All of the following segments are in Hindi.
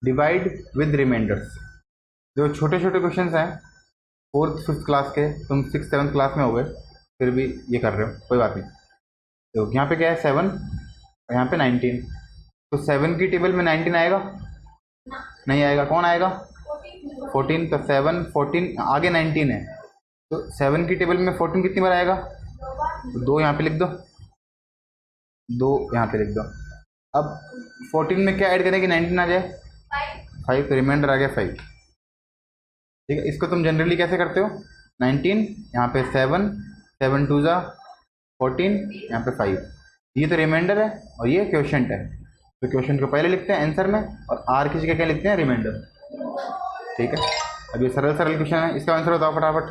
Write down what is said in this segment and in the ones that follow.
Divide with reminders. जो छोटे छोटे क्वेश्चन हैं 4th 5th क्लास के, तुम 6th 7th क्लास में हो गए फिर भी ये कर रहे हो, कोई बात नहीं। तो यहाँ पे क्या है 7 और यहाँ पे 19। तो 7 की टेबल में 19 आएगा? नहीं आएगा। कौन आएगा? 14। तो 7 14 आगे 19 है, तो 7 की टेबल में 14 कितनी बार आएगा? तो 2 यहाँ पे लिख दो, 2 यहाँ पे लिख दो। अब 14 में क्या ऐड करें कि 19 आ जाए? 5। तो रिमाइंडर आ गया 5। ठीक है, इसको तुम जनरली कैसे करते हो? 19 यहाँ पे 7 7 2 जा 14 यहाँ पे 5। ये तो रिमाइंडर है और ये क्वोशंट है। तो क्वोशंट को पहले लिखते हैं आंसर में और आर की जगह क्या लिखते हैं? रिमाइंडर। ठीक है, अब ये सरल सरल क्वेश्चन है, इसका आंसर बताओ फटाफट।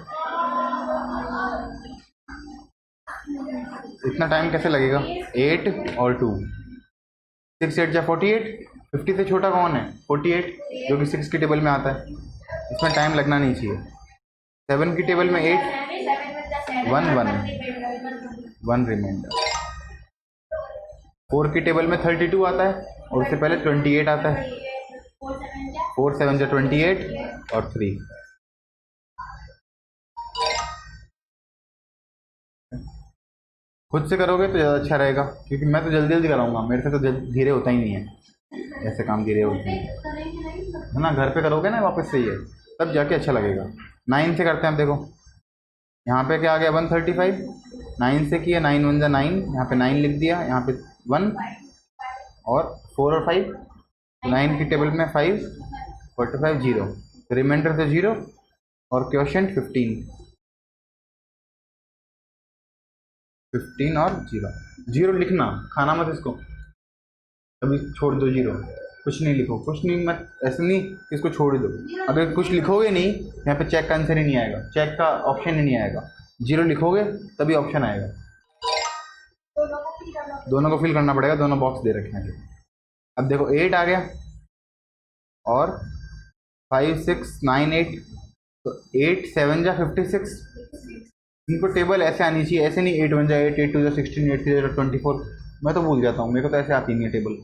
इतना टाइम कैसे लगेगा? 8 और 2, 6 8 जा 48। 50 से छोटा कौन है? 48, जो कि 6 की टेबल में आता है। इसमें टाइम लगना नहीं चाहिए। 7 की टेबल में 8 1 1 1 रिमाइंडर। 4 की टेबल में 32 आता है और उससे पहले 28 आता है। 4 7 जा 28 और 3। खुद से करोगे तो ज़्यादा अच्छा रहेगा, क्योंकि मैं तो जल्दी जल्दी कराऊंगा, मेरे से तो धीरे होता ही नहीं है। ऐसे काम धीरे होते हैं, है ना। घर पे करोगे ना वापस से ये, तब जाके अच्छा लगेगा। 9 से करते हैं। अब देखो यहाँ पे क्या आ गया? 135। 9 से किया, 9 1 जा 9, यहाँ पे 9 लिख दिया, यहाँ पे 1 और 4 और 5। 9 की टेबल में 5 45 0, रिमाइंडर तो 0 और क्वोशंट 15 और 0 लिखना, खाना मत इसको, अभी छोड़ दो 0। कुछ नहीं लिखो, कुछ नहीं, मत ऐसे नहीं कि इसको छोड़ दो। अगर कुछ लिखोगे नहीं यहाँ पे चेक का आंसर ही नहीं आएगा, चेक का ऑप्शन ही नहीं आएगा। 0 लिखोगे तभी ऑप्शन आएगा। दोनों को फिल करना पड़ेगा, दोनों बॉक्स दे रखे हैं। अब देखो 8 आ गया और 5 6 9 8, तो 8 7 जा 56। इनको टेबल ऐसे आनी चाहिए, ऐसे नहीं 8 1 जा 8 8 2 जा 16 8 3 जा 24। मैं तो भूल जाता हूँ, मेरे को तो ऐसे आती नहीं है टेबल,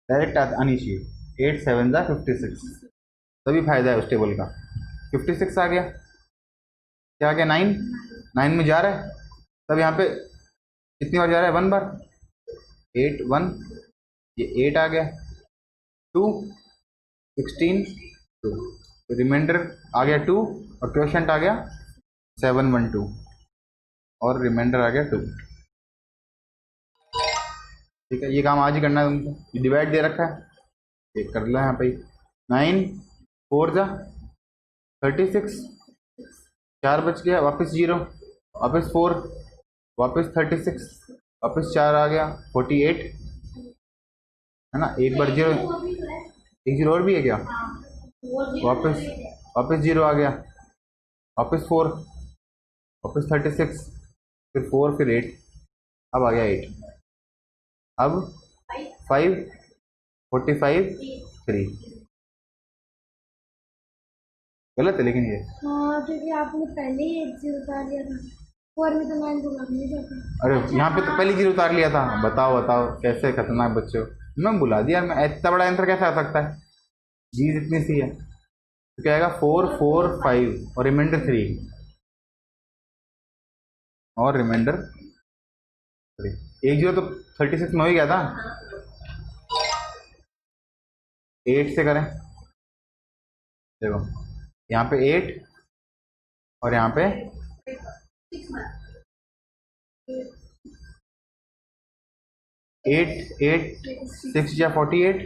डायरेक्ट आनी चाहिए 8 7 जा 56, तभी फायदा है उस टेबल का। 56 आ गया, क्या आ गया? 9 9 में जा रहा है, तब यहाँ पे कितनी बार जा रहा है? 1 बार। 8 1, ये 8 आ गया, 2 16 2, तो रिमाइंडर आ गया 2 और क्वोशंट आ गया 7 1 2 और रिमाइंडर आ गया 2। ठीक है, ये काम आज ही करना है तुमको। ये डिवाइड दे रखा है, ये कर लो यहाँ पे। 9 4 जा 36, 4 बच गया, वापस 0, वापस 4, वापस 36, वापस 4 आ गया 48, है ना। एक बार 0, एक 0 और भी है क्या? वापस 0 आ गया, वापस 4, वापस 36, फिर 4, फिर 8, अब आ गया 8। अब 5 45 3, गलत है लेकिन ये। हाँ, क्योंकि आपने पहले ही 8 0 उतार लिया था, 4 में तो 9 को लग नहीं जाता। अरे यहाँ पे तो पहले 0 उतार लिया था। बताओ बताओ कैसे खतरनाक बच्चे हो। मैं बुला दिया, मैं इतना बड़ा आंसर कैसे आ सकता है? चीज इतनी सी है। तो क्या आएगा? 4 4 5 और रिमाइंडर 3 और रिमाइंडर 3। 1 0 तो 36 में हो ही गया था। 8 से करें, देखो यहाँ पे 8 और यहाँ पे 8 8 6 या 48,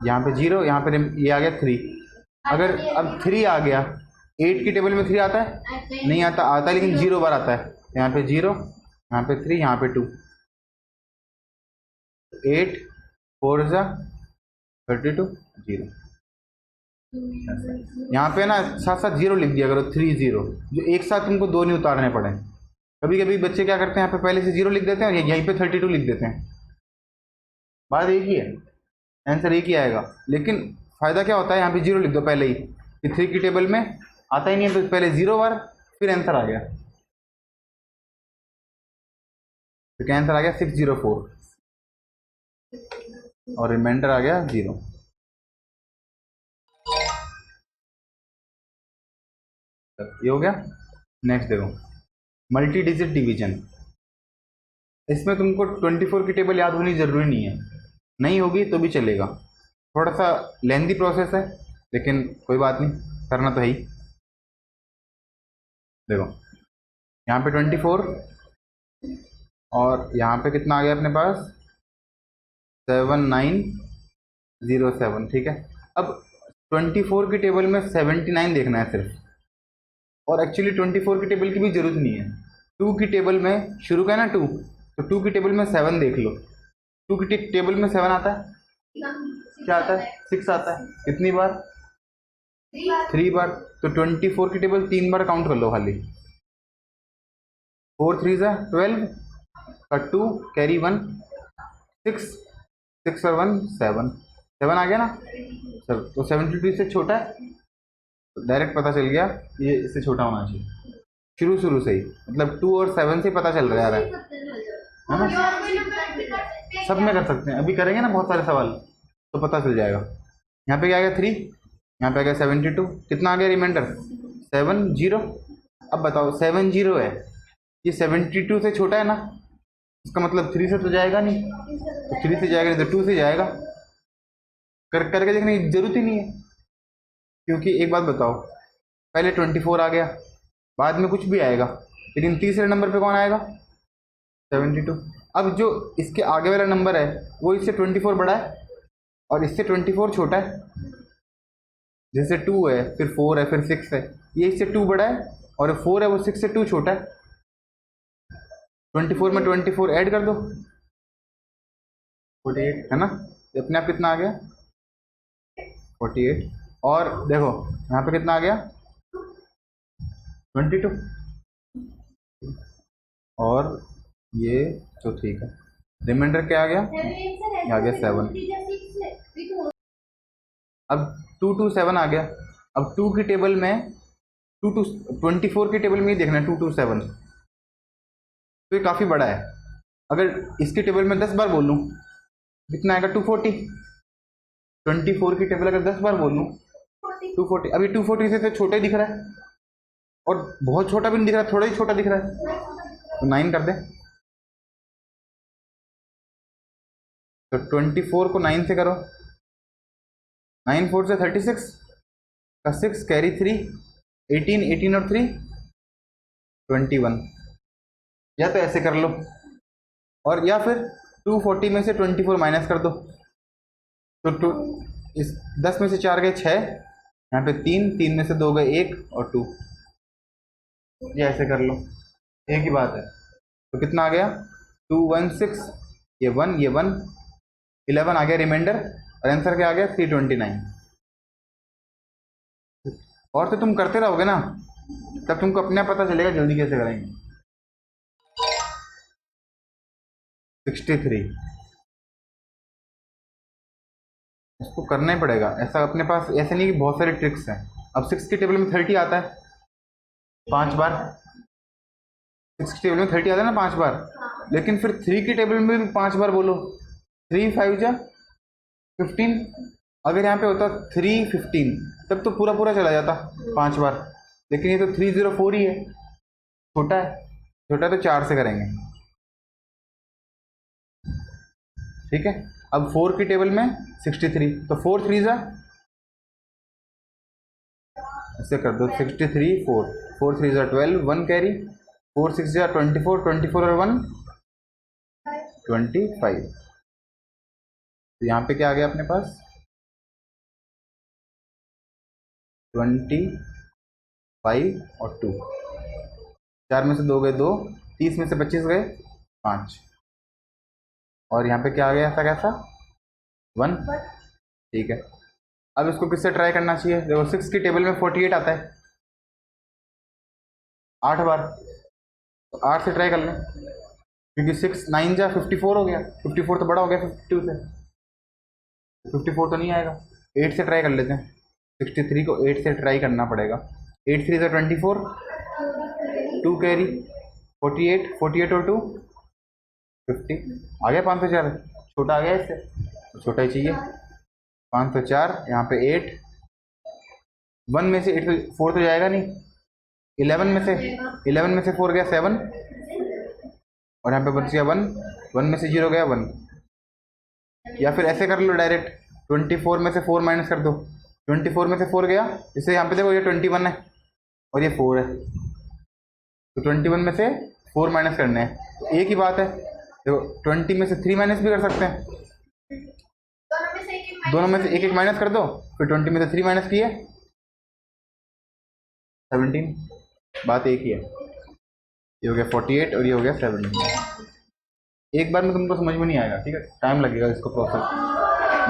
यहाँ पे 0, यहाँ पे ये आ गया 3। अगर अब 3 आ गया, 8 की टेबल में 3 आता है? नहीं आता, आता है लेकिन 0 बार आता है। यहाँ पे 0, यहाँ पे 3, यहाँ पे 2, 8 4 जा 32 0। यहाँ पे ना साथ साथ 0 लिख दिया करो, 3 0, जो एक साथ तुमको 2 नहीं उतारने पड़े। कभी कभी बच्चे क्या करते हैं, यहाँ पे पहले से 0 लिख देते हैं और यहीं पे 32 लिख देते हैं। बात एक ही है, आंसर एक ही आएगा, लेकिन फायदा क्या होता है? यहाँ पे 0 लिख दो पहले ही, कि 3 की टेबल में आता ही नहीं है, तो पहले 0 बार, फिर आंसर आ गया। तो क्या आंसर आ गया? 604 और रिमाइंडर आ गया 0। ये हो गया। नेक्स्ट देखो मल्टी डिजिट डिवीजन। इसमें तुमको 24 की टेबल याद होनी ज़रूरी नहीं है, नहीं होगी तो भी चलेगा। थोड़ा सा लेंदी प्रोसेस है लेकिन कोई बात नहीं, करना तो है ही। देखो यहाँ पे 24 और यहाँ पे कितना आ गया अपने पास 7907, ठीक है। अब 24 की टेबल में 79 देखना है सिर्फ, और एक्चुअली 24 की टेबल की भी जरूरत नहीं है। 2 की टेबल में शुरू का है ना 2, तो 2 की टेबल में 7 देख लो। 2 की टेबल में 7 आता है, क्या आता है 6 आता है। कितनी बार 3 बार। तो 24 की टेबल 3 बार काउंट कर लो खाली। 4 3 12 का 2 कैरी 1 6 6 और 1 7 7 आ गया ना सर। तो 72 से छोटा है, तो डायरेक्ट पता चल गया ये इससे छोटा होना चाहिए शुरू से ही, मतलब 2 और 7 से पता चल रहा है ना। सब में कर सकते हैं, अभी करेंगे ना बहुत सारे सवाल तो पता चल जाएगा। यहाँ पे क्या आ गया 3, यहाँ पे आ गया 72, कितना आ गया रिमाइंडर 70। अब बताओ 70 है, ये 72 से छोटा है ना, इसका मतलब 3 से तो जाएगा नहीं, तो 3 से जाएगा नहीं तो 2 से जाएगा। करके देखने की जरूरत ही नहीं है, क्योंकि एक बात बताओ पहले 24 आ गया, बाद में कुछ भी आएगा, लेकिन तीसरे नंबर पे कौन आएगा 72। अब जो इसके आगे वाला नंबर है वो इससे 24 बड़ा है और इससे 24 छोटा है। जैसे 2 है फिर 4 है फिर 6 है, ये इससे 2 बड़ा है और 4 है वो 6 से 2 छोटा है। 24 में 24 ऐड कर दो 48 है ना, ये अपने आप कितना आ गया 48। और देखो यहाँ पे कितना आ गया 22, और ये तो ठीक है। रिमाइंडर क्या आ गया, ये आ गया 7। अब 2 2 7 आ गया। अब 2 की टेबल में 24 की टेबल में ही देखना है 2 2 7, तो ये काफ़ी बड़ा है। अगर इसकी टेबल में 10 बार बोलूँ कितना आएगा 240। 24 की टेबल अगर 10 बार बोल लूँ 240, अभी 240 से तो छोटा ही दिख रहा है और बहुत छोटा भी नहीं दिख रहा, थोड़ा ही छोटा दिख रहा है, तो 9 कर दे। तो 24 को 9 से करो, 9 4 से 36 का 6 कैरी 3 18 18 और 3 21, या तो ऐसे कर लो, और या फिर 240 में से 24 माइनस कर दो, तो इस 10 में से 4 गए 6, यहाँ पे 3 3 में से 2 गए 1 और 2, ये ऐसे कर लो, एक ही बात है। तो कितना आ गया 216, ये 1 ये 1 11 आ गया रिमाइंडर, और आंसर क्या आ गया 329। और तो तुम करते रहोगे ना तब तुमको अपने आप पता चलेगा जल्दी कैसे करेंगे। 63 इसको करना ही पड़ेगा, ऐसा अपने पास ऐसे नहीं कि बहुत सारे ट्रिक्स हैं। अब 6 की टेबल में 30 आता है 5 बार, 6 की टेबल में 30 आता है ना 5 बार, लेकिन फिर 3 की टेबल में भी 5 बार बोलो, 3 5 जा 15। अगर यहाँ पे होता 3 15 तब तो पूरा पूरा चला जाता 5 बार, लेकिन ये तो 304 ही है, छोटा है, छोटा तो 4 से करेंगे, ठीक है। अब 4 की टेबल में 63, तो 4 3 जा ऐसे कर दो 63 4 4 3 जा 12 1 कैरी 4 6 जा 24 24 और 1 25। तो यहाँ पे क्या आ गया अपने पास 25 और 2, 4 में से 2 गए 2, 30 में से 25 गए 5, और यहाँ पे क्या आ गया ऐसा कैसा 1, ठीक है। अब इसको किससे ट्राई करना चाहिए, देखो 6 की टेबल में 48 आता है 8 बार, तो 8 से ट्राई कर लें, क्योंकि 6 9 जा 54 हो गया, 54 तो बड़ा हो गया 52 से, 54 तो नहीं आएगा। 8 से ट्राई कर लेते हैं, 63 को 8 से ट्राई करना पड़ेगा। 8 3 जा 24 2 कैरी 48 48 और 2 50 आ गया 504, छोटा आ गया इससे, तो छोटा ही चाहिए 504। यहाँ पे 8 1 में से 8 तो 4 तो जाएगा नहीं, 11 में से 4 गया 7, और यहाँ पे बच गया 1, 1 में से 0 गया 1। या फिर ऐसे कर लो डायरेक्ट, 24 में से 4 माइनस कर दो। 24 में से 4 गया, इससे यहाँ पे देखो ये 21 है और ये 4 है, तो 21 में से 4 माइनस करने हैं, तो एक ही बात है। देखो 20 में से 3 माइनस भी कर सकते हैं, दोनों में से एक एक माइनस कर दो, फिर 20 में से 3 माइनस किए 17, बात एक ही है। ये हो गया 48 और ये हो गया 17। एक बार में तुमको समझ में नहीं आएगा, ठीक है, टाइम लगेगा इसको प्रोसेस,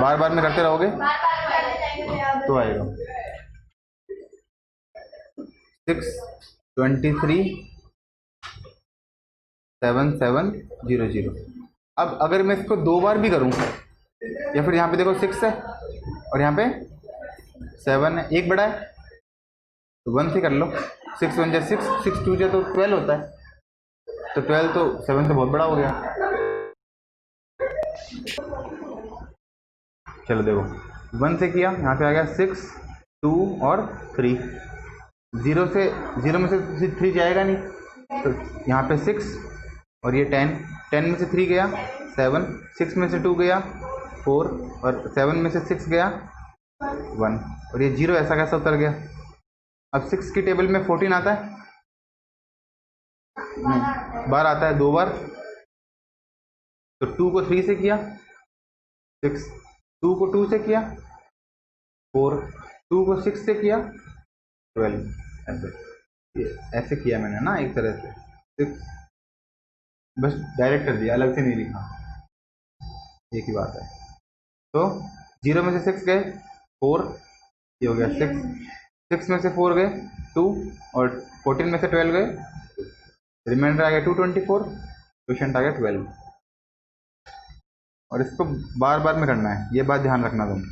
बार बार में करते रहोगे तो आएगा। 6 23 7 7 0 0। अब अगर मैं इसको 2 बार भी करूं, या फिर यहाँ पे देखो 6 है और यहाँ पे 7 है, एक बड़ा है तो 1 से कर लो। 6 1 जा 6, 6 2 जा तो 12 होता है, तो 12 तो 7 से बहुत बड़ा हो गया। चलो देखो 1 से किया, यहाँ पे आ गया 6 2 और 3, 0 में से 3 जाएगा नहीं, तो यहाँ पे 6 और ये 10, 10 में से 3 गया 7, 6 में से 2 गया 4, और 7 में से 6 गया 1, और ये 0 ऐसा कैसा उतर गया। अब 6 की टेबल में 14 आता है, बार आता है 2 बार, तो 2 को 3 से किया 6, 2 को 2 से किया 4, 2 को 6 से किया 12, ऐसे किया मैंने ना एक तरह से 6, बस डायरेक्ट कर दिया, अलग से नहीं लिखा, एक ही बात है। तो 0 में से 6 गए 4, ये हो गया 6 में से 4 गए 2, और 14 में से 12 गए, रिमाइंडर आ गया 224, क्वेश्चन आ गया 12। और इसको बार बार में करना है, ये बात ध्यान रखना तुम,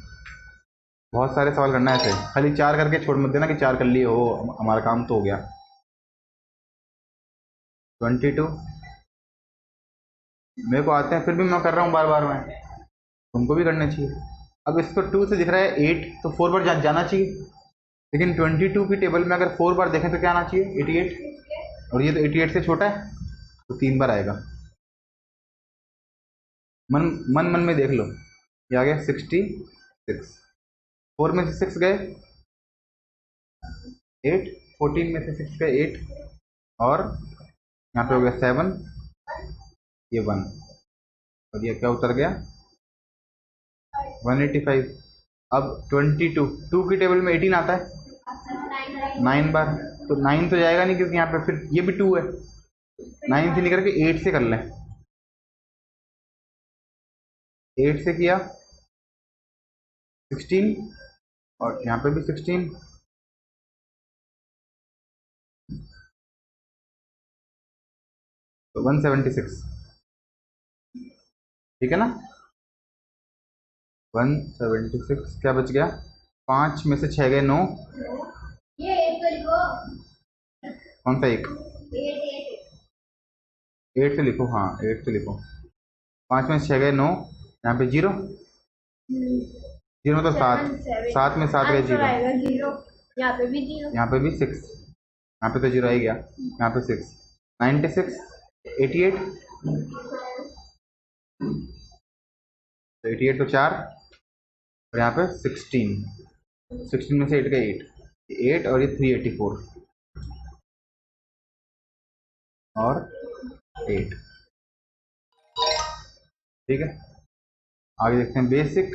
बहुत सारे सवाल करना है ऐसे, खाली 4 करके छोड़ मत देना कि 4 कर लिए हो हमारा काम तो हो गया। 22 मेरे को आते हैं, फिर भी मैं कर रहा हूँ बार बार में, तुमको भी करना चाहिए। अब इसको 2 से दिख रहा है 8, तो 4 बार जाना चाहिए, लेकिन 22 की टेबल में अगर 4 बार देखें तो क्या आना चाहिए 88, और ये तो 88 से छोटा है तो 3 बार आएगा। मन में देख लो, ये आ गया 66, 4 में से 6 गए 8, 14 में से 6 गए 8, और यहाँ पे हो गया 7, ये 1, और ये क्या उतर गया 185। अब 22, 2 की टेबल में 18 आता है 9 बार, तो 9 तो जाएगा नहीं क्योंकि यहाँ पे फिर ये भी 2 है, 9 से निकल के 8 से कर लें, 8 से किया 16, और यहाँ पे भी 16, तो 176, ठीक है ना। 176 क्या बच गया, 5 में से 6 गए 9, ये 8 तो लिखो, कौन सा एक 8 से लिखो, हाँ 8 से लिखो, 5 में से 6 गए 9, यहाँ पे 0, 0 तो 7, 7 में 7 गए 0, यहाँ पे भी 0, यहाँ पे भी 6, यहाँ पे तो 0 आ ही गया, यहाँ पे 6, 96, 88, तो 88 तो 4, और यहाँ पे 16 में से 8 गए 8, और ये 384 और 8, ठीक है। आगे देखते हैं बेसिक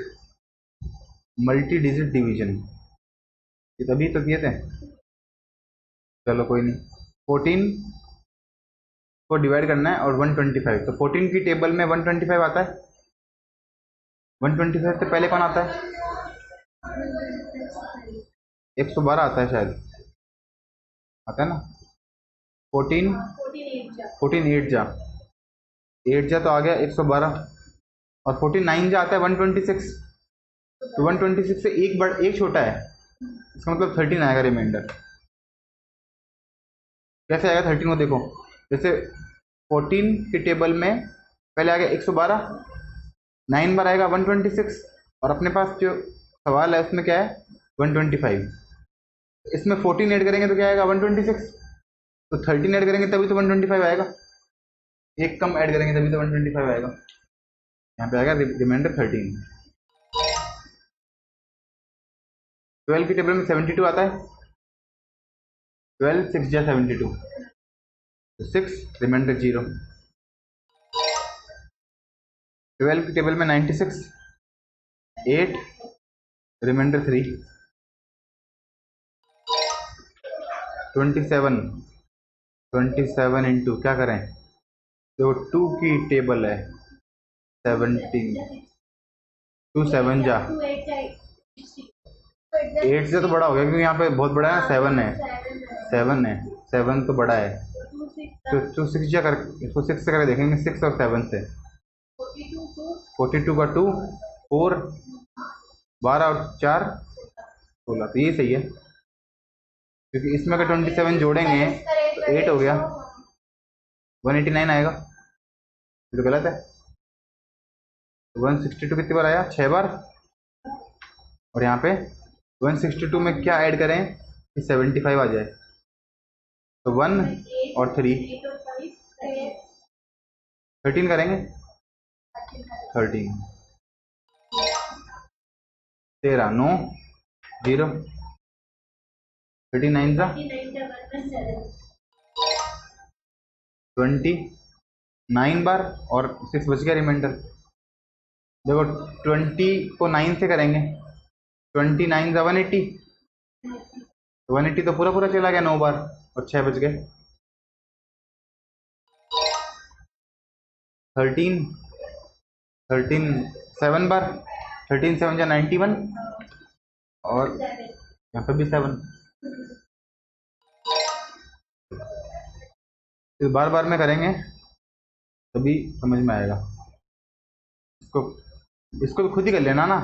मल्टी डिजिट डिवीजन, ये तभी तो किए थे, चलो कोई नहीं। 14 को डिवाइड करना है और 125, तो 14 की टेबल में 125 आता है, 125 से पहले कौन आता है 112 आता है शायद, आता है ना। 14 8 जा 8 जा तो आ गया 112, और 14 9 जा आता है 126, तो 126 से एक छोटा है, इसका मतलब 13 आएगा रिमाइंडर। कैसे आएगा 13 को देखो, जैसे 14 की टेबल में पहले आ गया 112, 9 बार आएगा 126, और अपने पास जो सवाल है उसमें क्या है 125, इसमें 14 ऐड करेंगे तो क्या आएगा 126, तो 13 ऐड करेंगे तभी तो 125 आएगा, एक कम ऐड करेंगे तभी तो 125 आएगा। यहाँ पे आएगा रिमाइंडर 13। 12 की टेबल में 72 आता है, 12 6 जा 72, तो 6 रिमाइंडर 0। 12 की टेबल में 96, 8 रिमाइंडर 3। 27 इंटू क्या करें, जो 2 की टेबल है 17, 2 7 जा 8 से तो बड़ा हो गया क्योंकि यहाँ पे बहुत बड़ा है, 7 है, 7 है, 7 तो बड़ा है, तो 6 जा कर इसको 6 से करके देखेंगे, 6 और 7 से 42 का 2 4 12 और 4 16, तो ये सही है क्योंकि इसमें अगर 27 जोड़ेंगे तो 8 हो गया, 189 आएगा, ये तो गलत है। 162 कितनी बार आया, 6 बार, और यहाँ पे 162 में क्या ऐड करें कि 75 आ जाए, तो 1 और 3 13 करेंगे, 13 13 9 0 39 का 29 बार और 6 बच गया रिमाइंडर। देखो 20 को 9 से करेंगे, 29 का 180, 180 तो पूरा पूरा चला गया 9 बार और 6 बच गए। 13 7 बार, 13 7 जा 91 और यहाँ पे भी 7। इस बार बार में करेंगे तभी समझ में आएगा। इसको भी खुद ही कर लेना ना,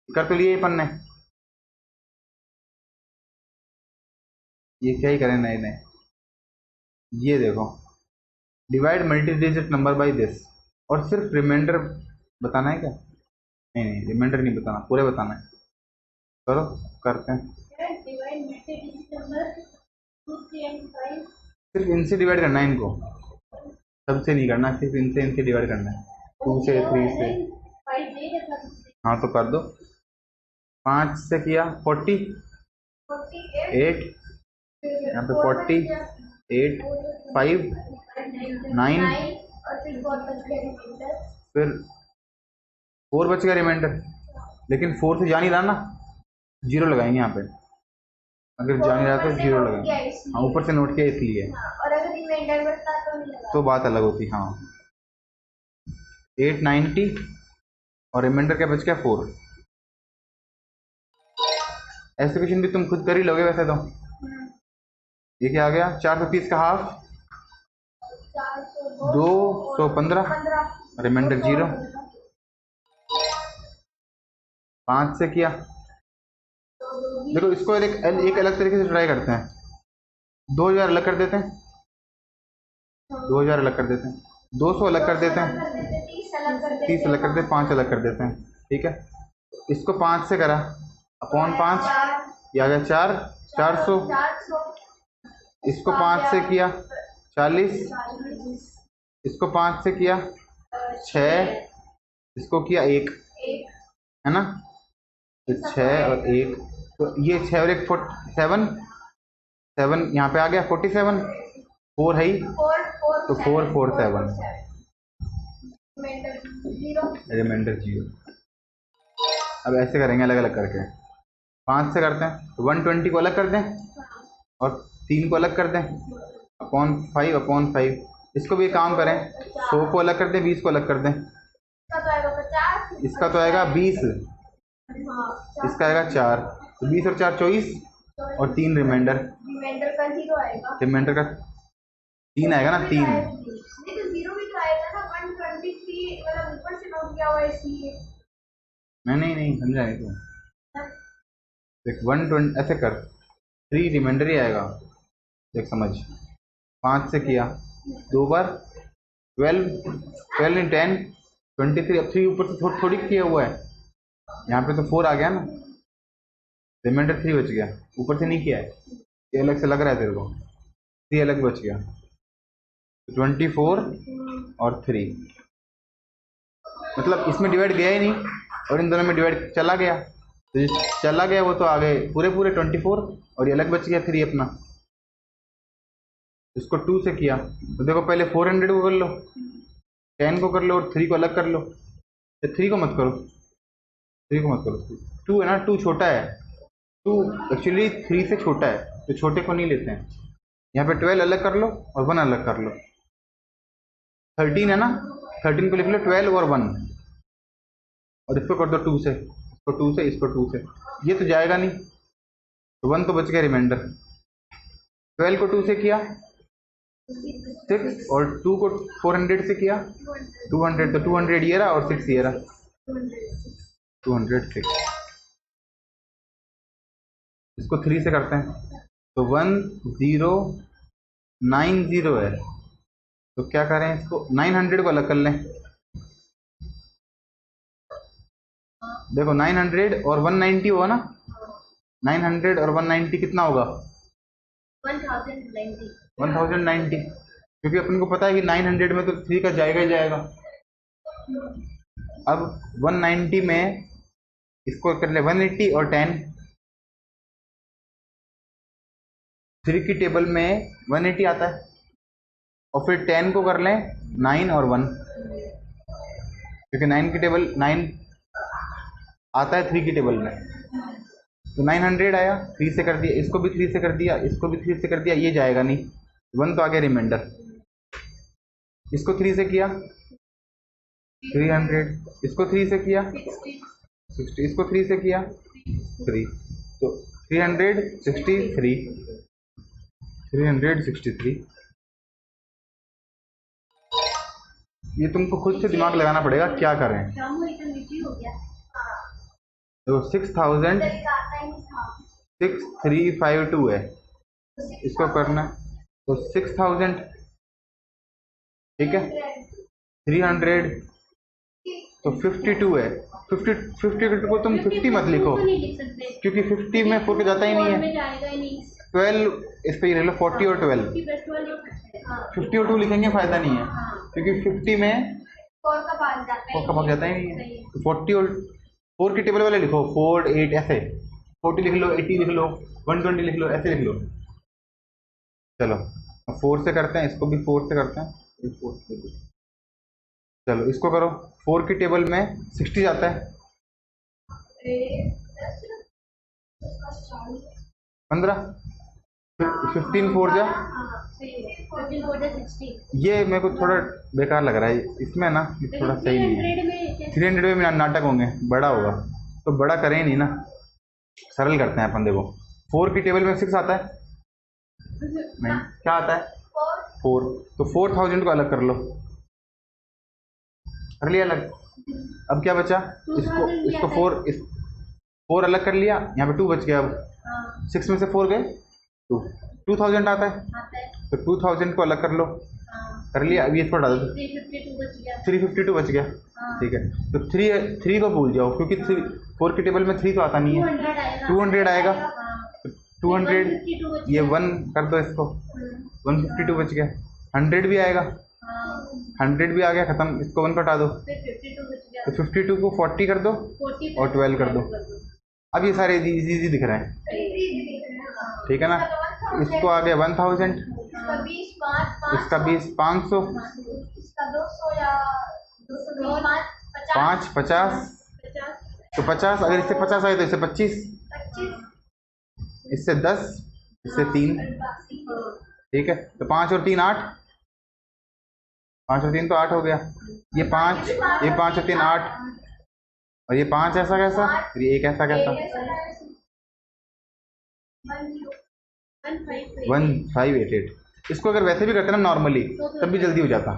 कर तो लिए अपन ने, ये क्या ही करें नए नए। ये देखो divide multi digit number by this, और सिर्फ रिमाइंडर बताना है क्या, नहीं नहीं रिमाइंडर नहीं बताना, पूरे बताना है। करो करते हैं, सिर्फ इनसे डिवाइड करना है, इनको सबसे नहीं करना, सिर्फ इनसे डिवाइड करना है, 2 से 3 से। हाँ तो कर दो, 5 से किया 40, 8 यहाँ पे 40 8 5 9, फिर 4 बच गया रिमाइंडर, लेकिन 4 से जा नहीं रहा ना, 0 लगाएंगे यहाँ पे, अगर जा नहीं रहा तो 0 लगाएंगे। हाँ ऊपर से नोट किया इसलिए, और अगर रिमाइंडर बढ़ता तो नहीं लगा, तो बात अलग होती। हाँ 890 और रिमाइंडर क्या बच गया 4। ऐसे क्वेश्चन भी तुम खुद कर ही लोगे वैसे तो। ये क्या आ गया, 430 का हाफ 215, रिमाइंडर 0। 5 से किया, देखो इसको एक अलग तरीके से ट्राई करते हैं, 2000 अलग कर देते हैं, 2000 अलग कर देते हैं, 200 अलग कर देते हैं, 30 अलग कर देते हैं, 5 अलग कर देते हैं, ठीक है। इसको 5 से करा अपॉन 5, ये आ गया 4 400, इसको 5 से किया 40, इसको 5 से किया 6, इसको किया 1, है ना, तो 6 और 1, तो ये 6 और 1 7 7 यहाँ पे आ गया 47, 4 है ही, तो 4 4 7, रिमाइंडर 0। अब ऐसे करेंगे अलग अलग करके, 5 से करते हैं तो 120 को अलग कर दें और 3 को अलग कर दें, अपॉन 5, इसको भी काम करें, 100 को अलग कर दें, 20 को अलग कर दें, इसका तो आएगा 20, इसका आएगा 4, तो 20 और 4 24 और 3 रिमाइंडर, रिमाइंडर का 3 आएगा ना, 3 नहीं समझा नहीं तो देख 120 ऐसे कर, 3 रिमाइंडर ही आएगा, देख समझ। 5 से किया 2 बार 12 इन 10 23, अब 3 ऊपर से थोड़ी किया हुआ है, यहाँ पे तो 4 आ गया ना, रिमाइंडर 3 बच गया, ऊपर से नहीं किया है, ये अलग से लग रहा है तेरे को। 3 अलग बच गया, 24 और 3, मतलब इसमें डिवाइड गया ही नहीं और इन दोनों में डिवाइड चला गया, तो जो चला गया वो तो आ गए पूरे पूरे 24 और ये अलग बच गया 3 अपना। इसको 2 से किया तो देखो पहले 400 को कर लो, 10 को कर लो और 3 को अलग कर लो। 3 को मत करो, 3 को मत करो, 2 है ना, 2 छोटा है, 2 एक्चुअली 3 से छोटा है तो छोटे को नहीं लेते हैं। यहाँ पे 12 अलग कर लो और 1 अलग कर लो, 13 है ना, 13 को लिख लो 12 और 1 और इसको कर दो 2 से, इसको 2 से, इसको 2 से, ये तो जाएगा नहीं तो 1 तो बच गया रिमाइंडर। 12 को 2 से किया 6 और 2 को 400 से किया 200, तो 200 ये रहा और 6 ये रहा 206। इसको 3 से करते हैं तो 1090 है, तो क्या करें इसको 900 को अलग कर लें। देखो 900 और 190 होगा ना, 900 और 190 कितना होगा 1090, क्योंकि अपन को पता है कि 900 में तो 3 का जाएगा ही जाएगा। अब 190 में इसको कर ले 180 और 10, 3 की टेबल में 180 आता है और फिर 10 को कर लें 9 और 1, क्योंकि 9 की टेबल 9 आता है 3 की टेबल में, तो 900 आया, 3 से कर दिया, इसको भी 3 से कर दिया, इसको भी 3 से कर दिया, ये जाएगा नहीं, 1 तो आ गया रिमाइंडर। इसको 3 से किया 300, इसको 3 से किया 60, इसको 3 से किया 3, तो 363 ये तुमको खुद से दिमाग लगाना पड़ेगा क्या करें। तो 6352 है, इसको करना तो 6000, ठीक है, 300 तो 52 है, 52 को तुम 50 मत लिखो क्योंकि 50 में 4 के जाता ही नहीं है, 12 इस पे ही रह लो, 40 और 12, 50 और 2 लिखेंगे फायदा नहीं है क्योंकि 50 में 4 का भाग जाता ही नहीं है, तो 40 और 4 की टेबल वाले लिखो 4 8 ऐसे, 40 लिख लो, 80 लिख लो, 120 लिख लो, ऐसे लिख लो। चलो 4 से करते हैं, इसको भी 4 से करते हैं, चलो इसको करो, 4 की टेबल में 60 जाता है, 15, 15 4 जा, ये मेरे को थोड़ा बेकार लग रहा है इसमें ना, थोड़ा सही नहीं है। 300 में नाटक होंगे, बड़ा होगा तो बड़ा करें नहीं ना, सरल करते हैं अपन। देखो 4 की टेबल में 6 आता है, नहीं क्या आता है 4, तो 4000 को अलग कर लो, कर लिया अलग। अब क्या बचा, इसको 4 अलग कर लिया, यहाँ पे 2 बच गया, अब 6 में से 4 गए 2000 आता है, तो 2000 को अलग कर लो, कर लिया। अब ये इसको डाल दो, 352 बच गया, ठीक है, तो 3 को भूल जाओ क्योंकि 4 की टेबल में 3 तो आता नहीं है, 200 आएगा, 200 ये 1 कर दो इसको, 152 बच गया, 100 भी आएगा, 100 भी आ गया, खत्म, इसको 1 कटा दो, तो 52 को 40 कर दो और 12 कर दो। अब ये सारे इजी दिख रहे हैं, ठीक है ना। इसको आ गया 1000, इसका 20 500, 5 50, तो 50, अगर इससे 50 आए तो इससे 25, इससे 10, इससे 3, ठीक है, तो 5 और 3 8, 5 और 3 तो 8 हो गया, ये 5 और 3 8, और ये 5 ऐसा कैसा, फिर ये 1 ऐसा कैसा, 1588। इसको अगर वैसे भी करते ना नॉर्मली तब भी जल्दी हो जाता,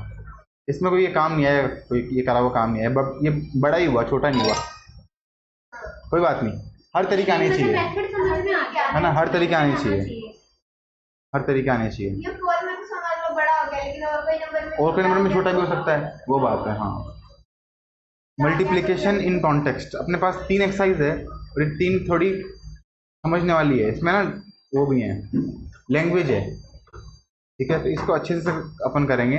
इसमें कोई ये काम नहीं आया, कोई ये करा हुआ काम नहीं है, बट ये बड़ा ही हुआ, छोटा नहीं हुआ, कोई बात नहीं, हर तरीके आने चाहिए, है ना, हर तरीके आने चाहिए, हर तरीके आने चाहिए। और कोई नंबर में छोटा भी हो सकता है, वो बात है, हाँ। मल्टीप्लिकेशन इन कॉन्टेक्स्ट, अपने पास 3 एक्सरसाइज है और ये 3 थोड़ी समझने वाली है, इसमें ना वो भी है, लैंग्वेज है, ठीक है, तो इसको अच्छे से अपन करेंगे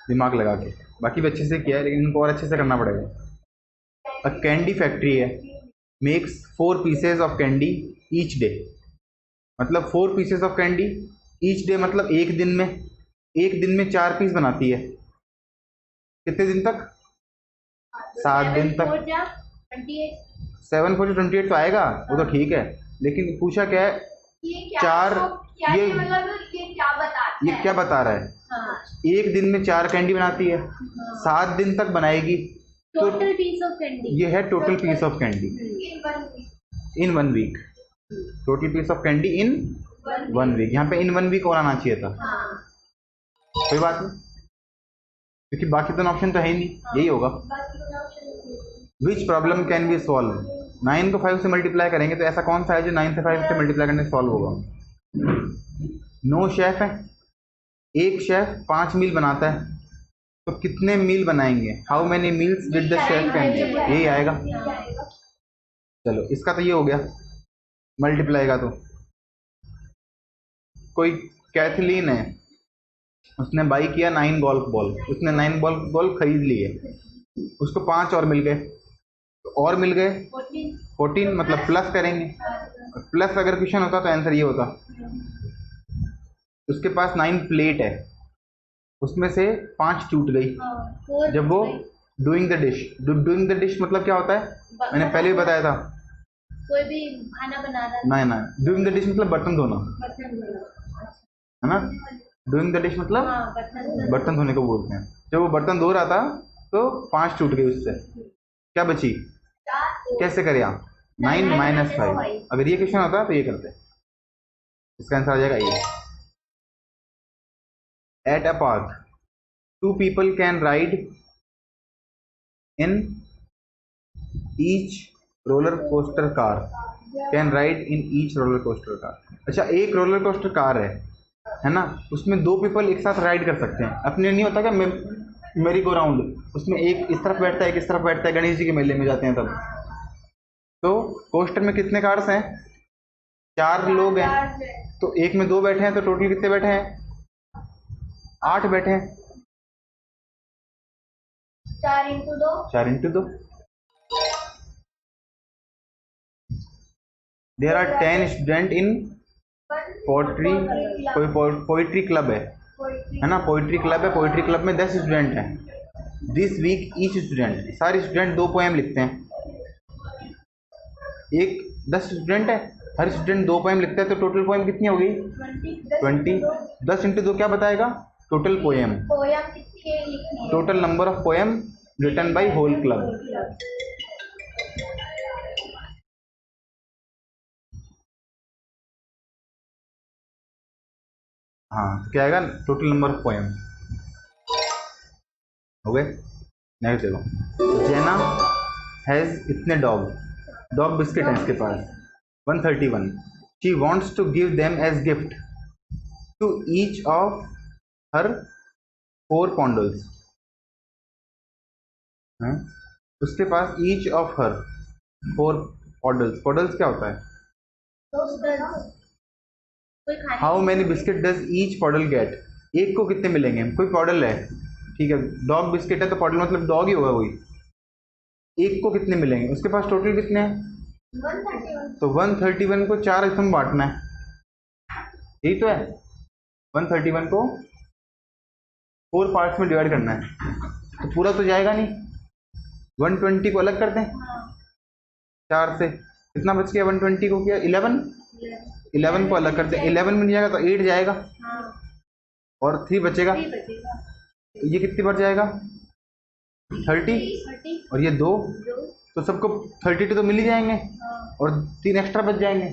दिमाग लगा के। बाकी भी अच्छे से किया है, लेकिन इनको और अच्छे से करना पड़ेगा। अ कैंडी फैक्ट्री है, makes 4 pieces of candy each day. मतलब 4 pieces of candy each day, मतलब एक दिन में 4 पीस बनाती है। कितने दिन तक? 7 दिन तक। 7 4 28 तो आएगा, वो तो ठीक है, लेकिन पूछा क्या है? चार, ये क्या बता रहा है? एक दिन में 4 कैंडी बनाती है, 7 दिन तक बनाएगी, तो टोटल पीस ऑफ कैंडी, ये है total piece of candy in 1 week. Total piece of candy in 1 week, यहाँ पे इन 1 वीक और आना चाहिए था। कोई बात नहीं, क्योंकि बाकी तो ऑप्शन तो है ही नहीं, यही होगा। विच प्रॉब्लम कैन बी सॉल्व? 9 को 5 से मल्टीप्लाई करेंगे, तो ऐसा कौन सा है जो 9 से 5 से मल्टीप्लाई करने से सॉल्व होगा? नो शेफ है, एक शेफ 5 मील बनाता है, तो कितने मील बनाएंगे? How many meals did the chef can, यही आएगा। चलो, इसका तो ये हो गया मल्टीप्लाई का। तो कोई कैथलीन है, उसने बाई किया 9 गोल्फ बॉल, उसने 9 गोल्फ बॉल खरीद लिए, उसको 5 और मिल गए, तो और मिल गए 14, मतलब प्लस करेंगे। प्लस अगर क्वेश्चन होता तो आंसर ये होता। उसके पास 9 प्लेट है, उसमें से 5 टूट गई जब वो डूइंग द डिश मतलब क्या होता है? मैंने पहले भी बताया था, कोई भी खाना बना रहा नहीं ना, डूइंग द डिश मतलब बर्तन धोना, है ना? डूइंग द डिश मतलब बर्तन धोने को बोलते हैं। जब वो बर्तन धो रहा था तो 5 टूट गई, उससे क्या बची? कैसे करें आप? 9 - 5। अगर ये क्वेश्चन होता तो ये करते, इसका आंसर आ जाएगा ये। At a park 2 people can ride in each roller coaster car, can ride in each roller coaster car. अच्छा, एक रोलर कोस्टर कार है ना, उसमें 2 पीपल एक साथ राइड कर सकते हैं। अपने नहीं होता क्या मेरी गो राउंड, उसमें एक इस तरफ बैठता है, एक इस तरफ बैठता है, गणेश जी के मेले में जाते हैं तब। तो कोस्टर में कितने कार्स हैं? 4 लोग हैं, तो एक में 2 बैठे हैं, तो टोटल कितने बैठे हैं? 8 बैठे हैं। 4 into 2। There are 10 student in poetry, कोई पोइट्री क्लब है ना, पोइट्री क्लब है, पोइट्री क्लब में 10 स्टूडेंट हैं। दिस वीक ईच स्टूडेंट, सारे स्टूडेंट 2 पोएम लिखते हैं। 10 स्टूडेंट है, हर स्टूडेंट 2 पोएम लिखता है, तो टोटल पोएम कितनी हो गई? 20। 10 इंटू 2 क्या बताएगा? Total poem, total number of poem written by whole club. हाँ, तो क्या आएगा? Total number of poem. हो गए? नेक्स्ट देखो, जेना हैज इतने डॉग बिस्किट है इसके पास 131। She wants to give them as gift to each of her 4 poodles. उसके पास ईच ऑफ हर 4 पॉडल्स क्या होता है? How many biscuit does each poodle get? एक को कितने मिलेंगे? कोई पॉडल है, ठीक है, डॉग बिस्किट है, तो पॉडल मतलब डॉग ही होगा वही। एक को कितने मिलेंगे? उसके पास टोटल कितने हैं? 131। तो 131 को 4 हिस्सों में बांटना है, यही तो है। 131 को 4 पार्ट्स में डिवाइड करना है, तो पूरा तो जाएगा नहीं। 120 को अलग कर दें 4 से, कितना बच गया? 120 को क्या 11 को अलग कर दें, 11 में नहीं जाएगा तो 8 जाएगा, और 3 बचेगा, तो ये कितनी बार जाएगा? 30, और ये 2, तो सबको 32 तो मिल ही जाएंगे, और 3 एक्स्ट्रा बच जाएंगे,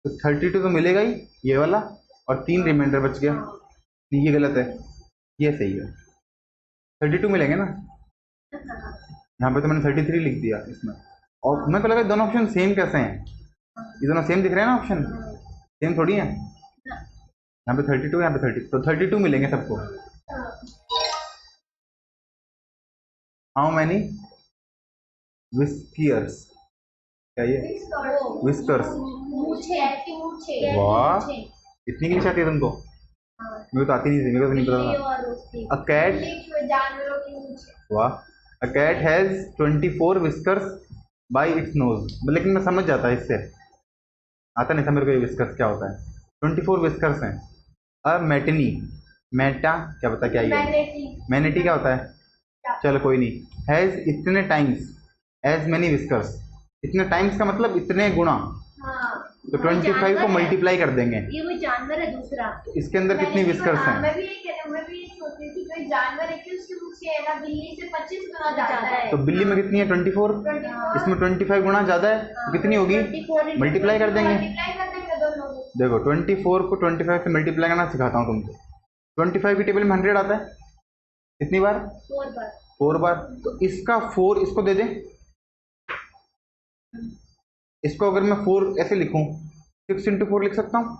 तो 32 तो मिलेगा ही ये वाला, और 3 रिमाइंडर बच गया। ये गलत है, ये सही है, 32 मिलेंगे ना। यहाँ पे तो मैंने 33 लिख दिया इसमें, और मेरे को लगा दोनों ऑप्शन सेम कैसे हैं? ये दोनों सेम दिख रहे हैं ना, ऑप्शन सेम थोड़ी है। यहाँ पे 32, यहाँ पे 30, तो 32 मिलेंगे सबको। How many whiskers? क्या ये विस्कर्स? वाह, इतनी इंग्लिश आती है तुमको? मेरे को तो आती नहीं थी, मेरे को तो नहीं बिल्ली पता था। और उसकी अ कैट, बिल्ली जानवरों के नीचे। वाह, a cat has 24 whiskers by its nose, लेकिन मैं समझ जाता इससे, आता नहीं था मेरे को ये विस्कर्स क्या होता है। 24 विस्कर्स हैं। अ मैटनी, मैटा क्या पता क्या ये है। मैग्नेटी। मैनिटी क्या होता है, चलो कोई नहीं। हैज इतने टाइम्स, एज मैनी विस्कर्स, इतने टाइम्स का मतलब इतने गुना, हाँ, तो वो 25 को जानवर है। मल्टीप्लाई कर देंगे। ये वो जानवर है दूसरा। इसके अंदर कितनी विस्कर्स हाँ, हैं, मैं भी यही कह रही हूँ, मैं भी यही सोच रही थी कोई जानवर है कि उसके मुख से है ना बिल्ली से 25 गुना ज्यादा है। तो बिल्ली में कितनी है 24, 24 इसमें 25 गुना ज़्यादा है, तो कितनी होगी, मल्टीप्लाई कर देंगे। मल्टीप्लाई कर देंगे दोनों को। देखो 24 को 25 से मल्टीप्लाई करना सिखाता हूँ तुमको। 25 की टेबल में 100 आता है, कितनी बार, 4 बार। 4 बार। तो इसका 4 इसको दे दें, इसको अगर मैं 4 ऐसे लिखूं, 6 इंटू 4 लिख सकता हूँ,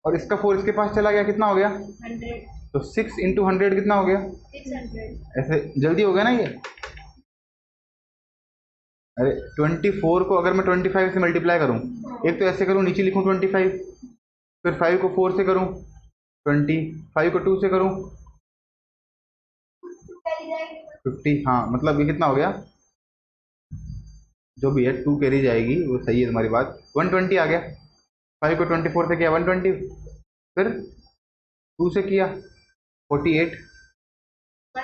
और इसका 4 इसके पास चला गया, कितना हो गया, 100। तो 6 इंटू 100 कितना हो गया, 600। ऐसे जल्दी हो गया ना ये। अरे 24 को अगर मैं 25 से मल्टीप्लाई करूं, एक तो ऐसे करूं, नीचे लिखूं 25, फिर 5 को 4 से करूं 20, 5 को 2 से करूं 50, हाँ मतलब ये कितना हो गया, जो भी है 2 कैरी जाएगी, वो सही है तुम्हारी बात, 120 आ गया। 5 को 24 से किया 120, फिर 2 से किया 48,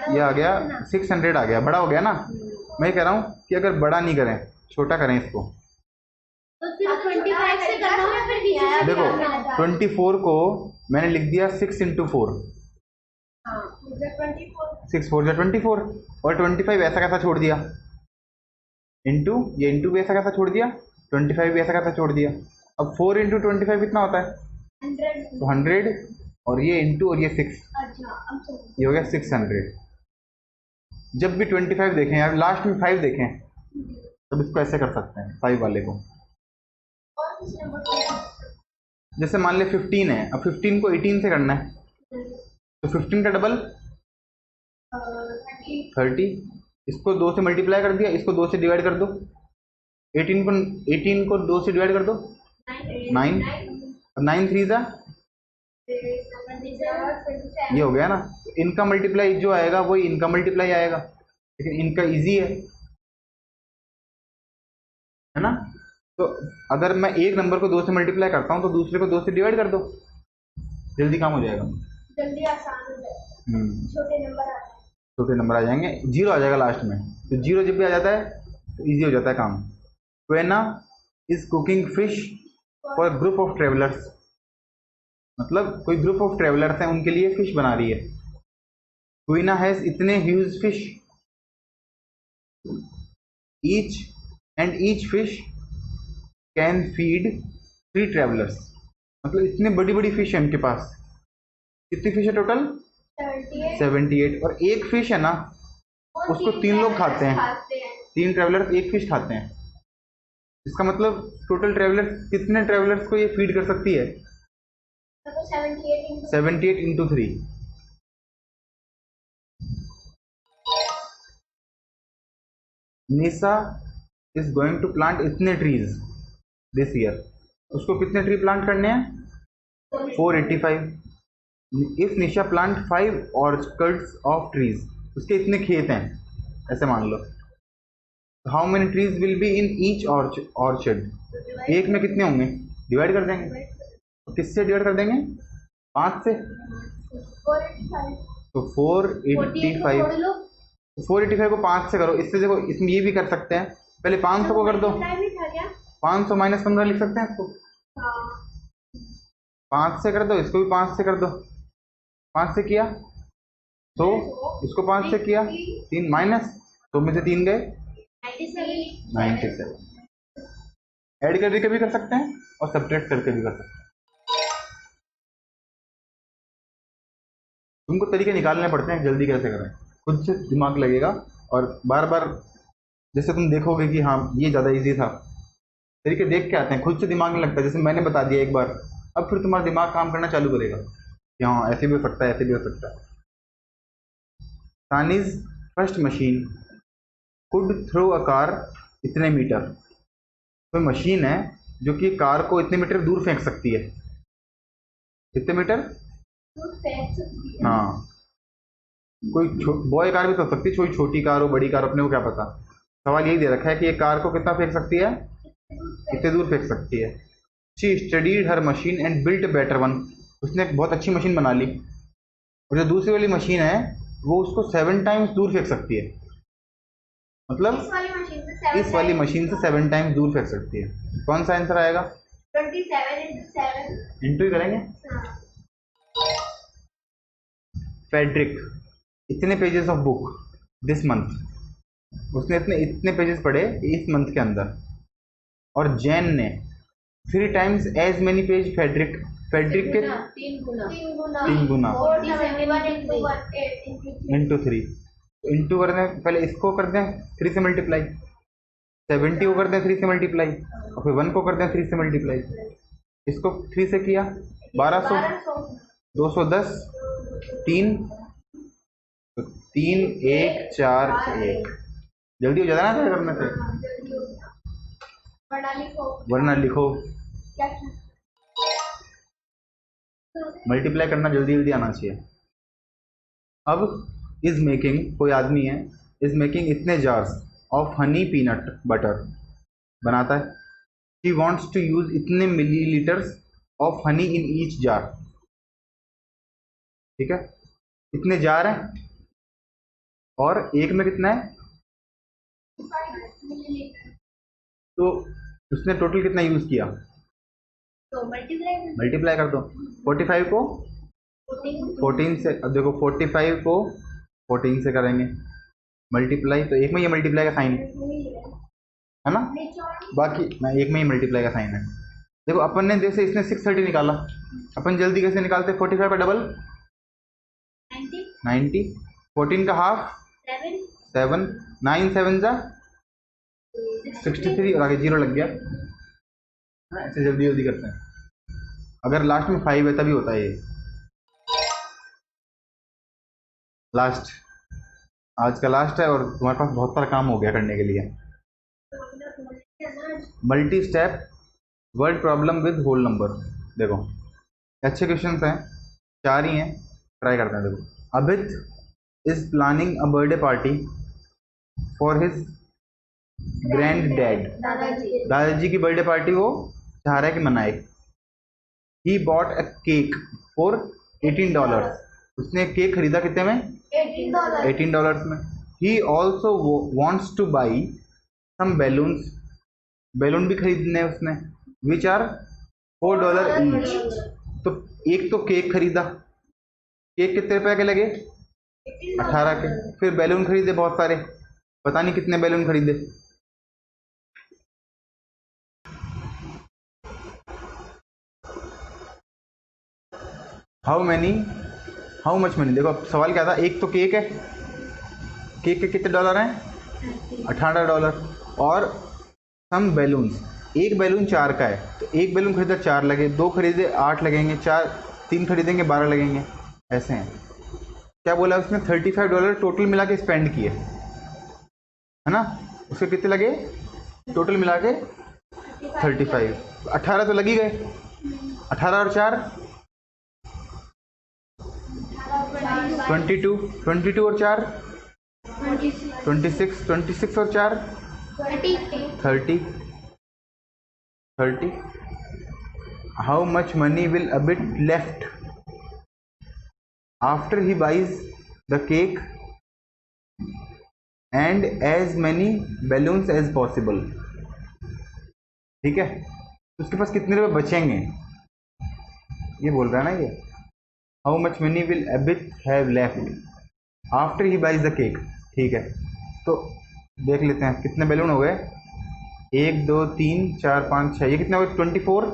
ये आ गया 600 आ गया, बड़ा हो गया ना। मैं ये कह रहा हूँ कि अगर बड़ा नहीं करें, छोटा करें इसको। तो सिर्फ 25 से करना है, फिर नीचे से देखो करना है। 24 को मैंने लिख दिया 6 इंटू 4, हाँ, 24। 6 4 जा 24, और 25 ऐसा कैसा छोड़ दिया, इंटू ये इंटू भी ऐसा कैसा छोड़ दिया, 25 भी ऐसा कैसा छोड़ दिया। अब 4 इंटू 25 कितना होता है, 100। तो 100, और ये इंटू और ये 6, अच्छा, अब समझ। ये हो गया 600। जब भी 25 देखें यार, लास्ट में 5 देखें, तब इसको ऐसे कर सकते हैं 5 वाले को। और किस नंबर पे? जैसे मान ले 15 है, अब 15 को 18 से करना है, तो 15 का डबल 30, इसको 2 से मल्टीप्लाई कर दिया, इसको 2 से डिवाइड कर दो, 18 को 2 से डिवाइड कर दो 9, और 9 3 जा, ये हो गया ना। इनका मल्टीप्लाई जो आएगा वही इनका मल्टीप्लाई आएगा, लेकिन इनका इजी है ना। तो अगर मैं एक नंबर को 2 से मल्टीप्लाई करता हूँ, तो दूसरे को 2 से डिवाइड कर दो, जल्दी काम हो जाएगा। जल्दी आसान हो जाएगा। छोटे नंबर आ जाएंगे, छोटे नंबर आ जाएंगे, 0 आ जाएगा लास्ट में, तो 0 जब भी आ जाता है तो ईजी हो जाता है काम। Kwena is cooking fish for group of travellers, मतलब कोई ग्रुप ऑफ ट्रेवलर्स हैं, उनके लिए फिश बना रही है। क्वीना हैज इतने huge fish, each and each fish can feed 3 travellers, मतलब इतने बड़ी बड़ी फिश है उनके पास। कितनी फिश है टोटल, 78, और एक फिश है ना, उसको 3 लोग खाते हैं, 3 ट्रेवलर्स एक फिश खाते हैं। इसका मतलब टोटल ट्रेवलर्स, कितने ट्रेवलर्स को ये फीड कर सकती है, 78 into 3। Nisha is going to plant इतने ट्रीज दिस ईयर, उसको कितने ट्री प्लांट करने हैं, 485। If Nisha plant 5 orchards of trees, उसके इतने खेत हैं ऐसे मान लो, how many trees will be in each orchard, एक में कितने होंगे, डिवाइड कर देंगे, तो किससे डिवाइड कर देंगे, 5 से, तो 485, 485 को 5 से करो, इससे देखो इसमें ये भी कर सकते हैं, पहले 500 को कर दो, 500 माइनस 15 लिख सकते हैं इसको, 5 से कर दो, इसको भी 5 से कर दो, 5 से किया तो इसको 5 से किया, 3 माइनस, तो में से 3 गए 97। ऐड करके भी कर सकते हैं और सब्ट्रैक्ट करके भी कर सकते हैं, तुमको तरीके निकालने पड़ते हैं जल्दी कैसे करें, खुद से दिमाग लगेगा, और बार बार जैसे तुम देखोगे कि हाँ ये ज़्यादा इजी था, तरीके देख के आते हैं, खुद से दिमाग नहीं लगता, जैसे मैंने बता दिया एक बार, अब फिर तुम्हारा दिमाग काम करना चालू करेगा कि हाँ ऐसे भी हो सकता है, ऐसे भी हो सकता है। Sani's first machine could throw a car इतने मीटर, कोई मशीन है जो कि कार को इतने मीटर दूर फेंक सकती है, कितने मीटर, वो फेंक सकती है। हाँ, कोई बॉय कार भी तो हो सकती है, कोई छोटी कार हो बड़ी कार, अपने को क्या पता। सवाल यही दे रखा है कि ये कार को कितना फेंक सकती है, कितने दूर फेंक सकती है। She studied her machine and built better one. उसने एक बहुत अच्छी मशीन बना ली, और जो दूसरी वाली मशीन है वो उसको 7 टाइम्स दूर फेंक सकती है। मतलब इस वाली मशीन से 7 टाइम्स दूर फेंक सकती है। कौन सा आंसर आएगा? 27 into 7। इंटू ही करेंगे। हाँ। फेड्रिक इतने pages of book this month, उसने इतने इतने पेजेस पढ़े इस मंथ के अंदर। और जैन ने 3 times as many page. Frederick Frederick के 3 गुना 3 गुना 47 into 1 इंटू 3। इंटू कर दें, पहले इसको कर दें 3 से मल्टीप्लाई, 70 को कर दें 3 से मल्टीप्लाई, और फिर 1 को कर दें 3 से मल्टीप्लाई। इसको 3 से किया 1200, 210, 3, तो 3 1 4 1। जल्दी हो जाता है ना करने से, वरना लिखो। क्या मल्टीप्लाई करना जल्दी जल्दी आना चाहिए। अब इज मेकिंग, कोई आदमी है, इज मेकिंग इतने jars of honey peanut butter बनाता है। ही वॉन्ट्स टू यूज इतने millilitres of honey in each jar. ठीक है, इतने जार हैं और एक में कितना है, तो उसने टोटल कितना यूज किया, तो मल्टीप्लाई कर दो। 45 को 14 से, अब देखो 45 को 14 से करेंगे मल्टीप्लाई, तो एक में ये मल्टीप्लाई का साइन है ना, बाकी ना एक में ही मल्टीप्लाई का साइन है। देखो अपन ने जैसे इसने 630 निकाला, अपन जल्दी कैसे निकालते, 45 का डबल 90, 14 का हाफ 7, 9 7 जा 63, और आगे 0 लग गया। ऐसे जल्दी जल्दी करते हैं। अगर लास्ट में 5 है तभी होता है ये। लास्ट, आज का लास्ट है और तुम्हारे पास बहुत सारा काम हो गया करने के लिए। Multi step word problem with whole number. देखो अच्छे क्वेश्चंस हैं, 4 ही हैं, ट्राई करते हैं। देखो, Abhit is planning a birthday party for his grandad. दादाजी की बर्थडे पार्टी वो चाह रहा है कि मनाए। He bought a cake for $18। उसने केक खरीदा कितने में, $18 में। He also wants to buy some balloons, balloon भी खरीदने हैं उसने, विच आर $4 ईच। तो एक तो केक खरीदा, केक कितने रुपए के लगे, 18 के। फिर बैलून खरीदे बहुत सारे, पता नहीं कितने बैलून खरीदे। How much money. देखो अब सवाल क्या था, एक तो केक है, केक के कितने डॉलर हैं, $18। और सम बैलून्स, एक बैलून 4 का है, तो एक बैलून खरीदा 4 लगे, 2 खरीदे 8 लगेंगे, 3 खरीदेंगे 12 लगेंगे, ऐसे हैं। क्या बोला उसने, $35 टोटल मिला के स्पेंड किए, है ना। उसके कितने लगे टोटल मिला के, 35, 18 तो लग ही गए। 18 और 4 22, 22 और 4 26, 26 और 4 30। How much money will Abhit left after he buys the cake and as many balloons as possible. ठीक है, उसके पास कितने रुपए बचेंगे, ये बोल रहा है ना ये। How much money will Abhit have left after he buys the cake. ठीक है, तो देख लेते हैं कितने बैलून हो गए, 1 2 3 4 5 6, ये कितने हो गए, 24 और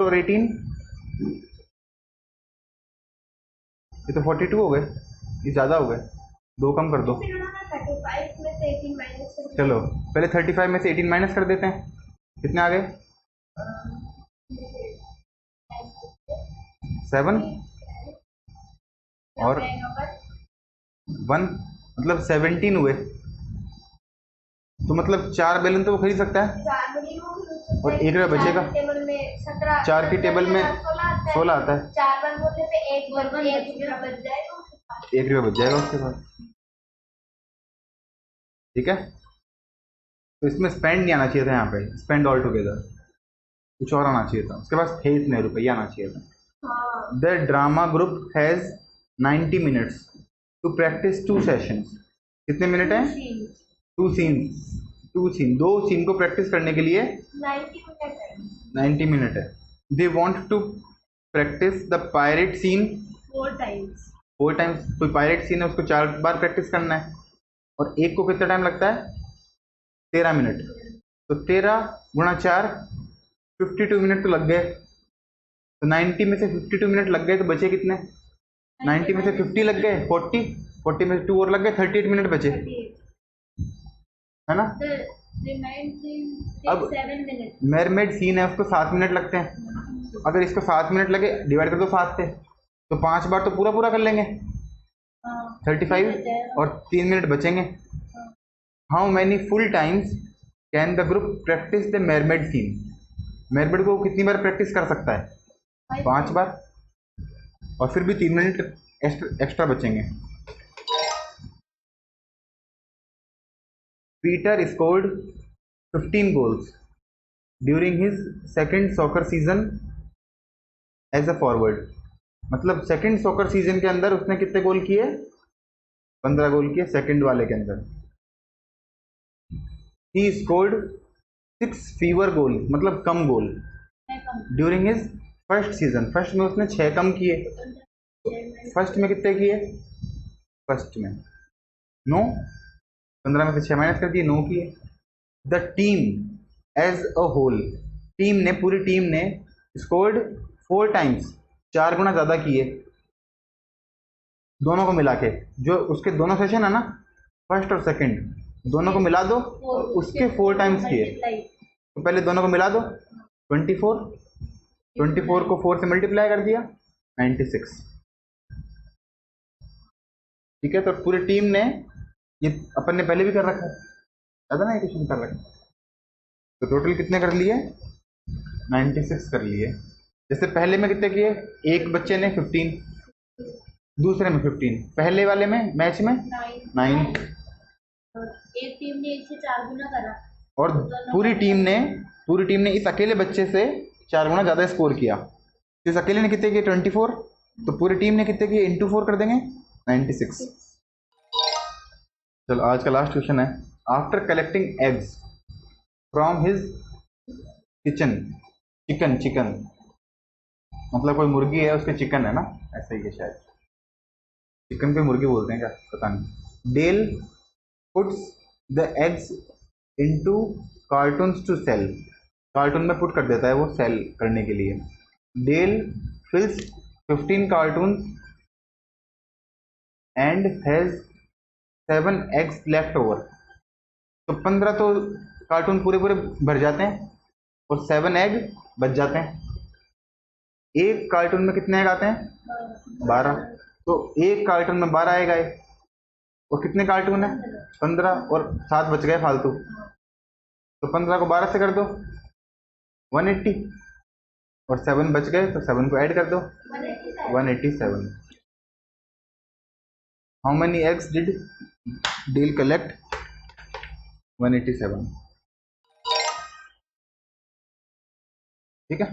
18, ये तो 42 हो गए, ये ज़्यादा हो गए, 2 कम कर दो। 35 में से 18 माइनस कर। चलो पहले 35 में से 18 माइनस कर देते हैं, कितने आ गए, 7 और 1, मतलब 17 हुए। तो मतलब 4 बैलून तो वो खरीद सकता है, और एक रुपया बचेगा। टेबल में 17, 4 की टेबल में 16 16 आता है, 4 वन बोलने पे एक रुपया बच जाएगा, 1 रुपया बच जाएगा उसके बाद। ठीक है, तो इसमें स्पेंड नहीं आना चाहिए था, यहाँ पे स्पेंड ऑल टुगेदर कुछ और आना चाहिए था, उसके पास थे इतने रुपये आना चाहिए था। The drama group has 90 minutes to practise 2 sessions. कितने मिनट हैं? 2 सीन, 2 सीन को प्रैक्टिस करने के लिए 90 मिनट है। They want to practise the pirate scene 4 times. 4 times, कोई पायरेट सीन है उसको 4 बार प्रैक्टिस करना है, और एक को कितना टाइम लगता है? 13 मिनट। तो 13 गुणा 4 52 मिनट तो लग गए। तो 90 में से 52 मिनट लग गए, तो बचे कितने? 90 में से 50 लग गए, 40 में से 2 और लग गए, 38 मिनट बचे, है ना? अब मेरमेड सीन है, उसको 7 मिनट लगते हैं। अगर इसको 7 मिनट लगे, डिवाइड कर दो 7 से, तो 5 बार तो पूरा कर लेंगे, 35, और 3 मिनट बचेंगे। How many full times can the group practise the mermaid scene? Mermaid को कितनी बार प्रैक्टिस कर सकता है? 5 बार, और फिर भी 3 मिनट एक्स्ट्रा बचेंगे। Peter scored 15 goals during his second soccer season as a forward. मतलब सेकेंड सॉकर सीजन के अंदर उसने कितने गोल किए? 15 गोल किए सेकेंड वाले के अंदर। ही स्कोर्ड 6 फीवर गोल, मतलब कम goal, during his first season. First में उसने 6 कम किए। फर्स्ट में कितने किए? फर्स्ट में 9, 15 में से 6 माइनस कर दिए, 9 किए। The team as a whole, team ने, पूरी टीम ने स्कोर्ड 4 टाइम्स, 4 गुना ज़्यादा किए, दोनों को मिला के। जो उसके दोनों सेशन है ना, फर्स्ट और सेकंड, दोनों को मिला दो, उसके 4 टाइम्स किए। तो पहले दोनों को मिला दो, 24 को 4 से मल्टीप्लाई कर दिया, 96। ठीक है, तो पूरी टीम ने, ये अपन ने पहले भी कर रखा है, ज़्यादा ना, ये क्वेश्चन कर रखा है। तो टोटल कितने कर लिए? 96 कर लिए। जैसे पहले में कितने किए? एक बच्चे ने 15, दूसरे में 15, पहले वाले में मैच में 9, एक टीम ने 1 से 4 गुना करा, और पूरी टीम ने इस अकेले बच्चे से 4 गुना ज़्यादा स्कोर किया। तो इस अकेले ने कितने किए? 24, तो पूरी टीम ने कितने किए? इंटू 4 कर देंगे, 96। चलो आज का लास्ट क्वेश्चन है। After collecting eggs from his chicken, मतलब कोई मुर्गी है, उसके चिकन है ना, ऐसा ही है शायद, चिकन को मुर्गी बोलते हैं क्या, पता नहीं। Dale puts the eggs into cartons to sell, carton में पुट कर देता है वो सेल करने के लिए। Dale fills 15 cartons and has 7 eggs left over. तो 15 तो कार्टून पूरे भर जाते हैं, और 7 एग बच जाते हैं। एक कार्टून में कितने एग आते हैं? 12। तो एक कार्टून में 12 एग आए, और कितने कार्टून है? 15, और 7 बच गए फालतू। तो 15 को 12 से कर दो, 180, और 7 बच गए, तो 7 को ऐड कर दो, 187। How many eggs did Dale collect? 187। ठीक है।